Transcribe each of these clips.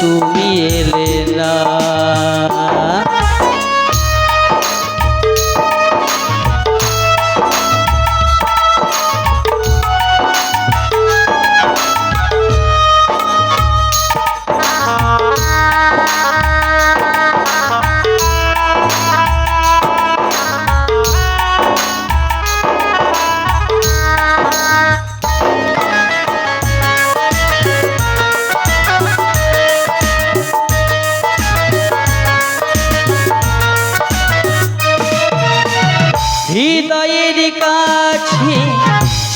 তুমি এলে না। হৃদয়ের কাছে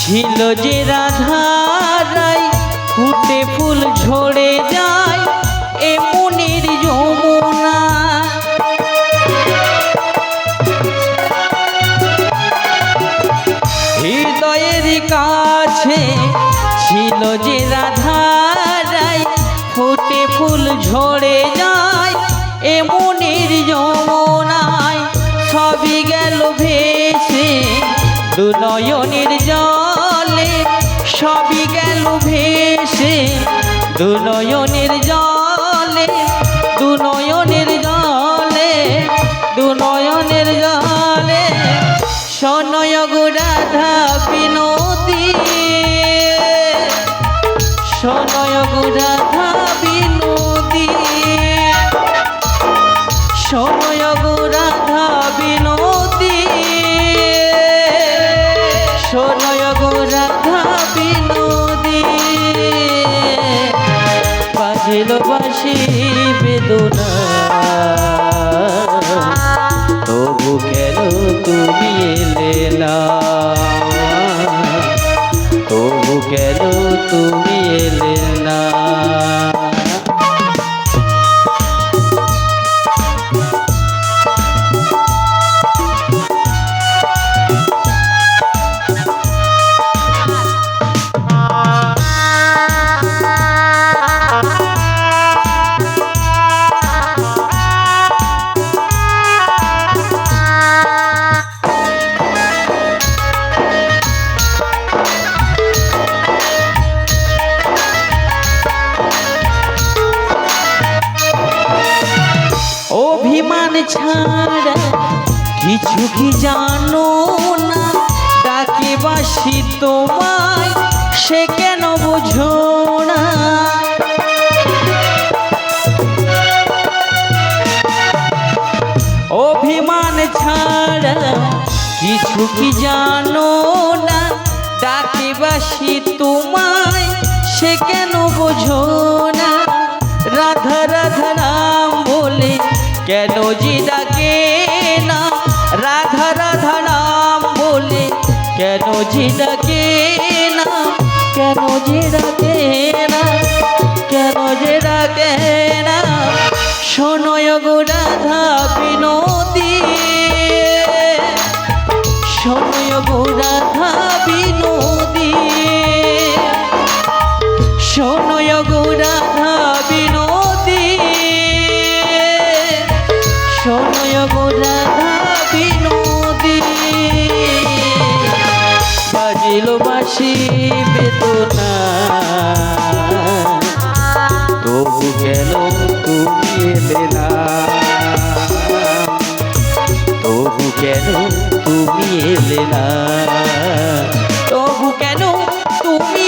ছিল যে রাধারাই, ফুটে ফুল ঝরে যায় এ মনের যমুনা। হৃদয়ের কাছে ছিল যে রাধারাই, ফুটে ফুল ঝরে যায় এ মনের যমুনায়। সবই গেল ভেসে দু নয়নের জলে, সবই গেল ভেসে দু নয়নের জলে, দু নয়নের জলে, দু নয়নের জলে। শোনয় গো রাধা বিনোদী, শোনয় গো রাধা বিনোদী, শোনয় গো রাধা বিনোদী, শোনয় গো রাধা বিনোদী। বাজিল বাঁশি বেদনা, তবু কেন তুমি এলে না, তবু কেন তুমি এলে না। অভিমান ছাড়া কিছু কি জানো না, ডাকে বাসি তোমায় সে কেন বোঝো না। অভিমান ছাড়া কিছু কি জানো না, ডাকে বাসি তোমায় সে কেন বোঝো না। রাধা রাধা নাম বলে কেন যে ডাকে না, রাধা রাধা নাম বলে কেন যে ডাকে না, কেন যে ডাকে না, কেন যে ডাকে না। শোনয় গো রাধা বিনোদী, শোনয় গো রাধা বিনোদী, শোনয় গো রাধা বিনোদী, শোনয় গো রাধা বিনোদী। বাজিল বাঁশি বেদনা, তবু কেন তুমি এলে না, তবু কেন তুমি এলে না, তবু কেন তুমি